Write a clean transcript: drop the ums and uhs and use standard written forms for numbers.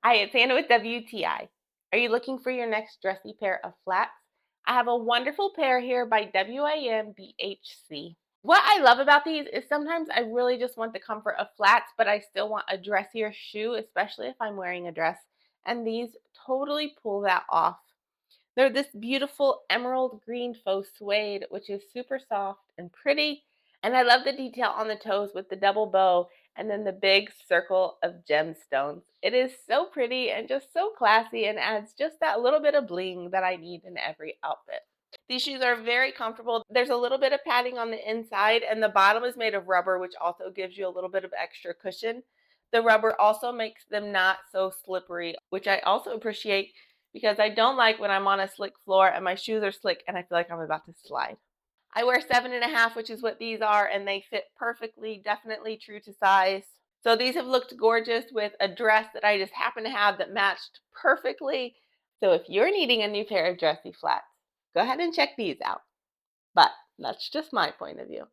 Hi, it's Anna with WTI. Are you looking for your next dressy pair of flats? I have a wonderful pair here by WAMBHC. What I love about these is sometimes I really just want the comfort of flats, but I still want a dressier shoe, especially if I'm wearing a dress. And these totally pull that off. They're this beautiful emerald green faux suede, which is super soft and pretty. And I love the detail on the toes with the double bow and then the big circle of gemstones. It is so pretty and just so classy and adds just that little bit of bling that I need in every outfit. These shoes are very comfortable. There's a little bit of padding on the inside, and the bottom is made of rubber, which also gives you a little bit of extra cushion. The rubber also makes them not so slippery, which I also appreciate because I don't like when I'm on a slick floor and my shoes are slick and I feel like I'm about to slide. I wear 7.5, which is what these are, and they fit perfectly, definitely true to size. So these have looked gorgeous with a dress that I just happen to have that matched perfectly. So if you're needing a new pair of dressy flats, go ahead and check these out. But that's just my point of view.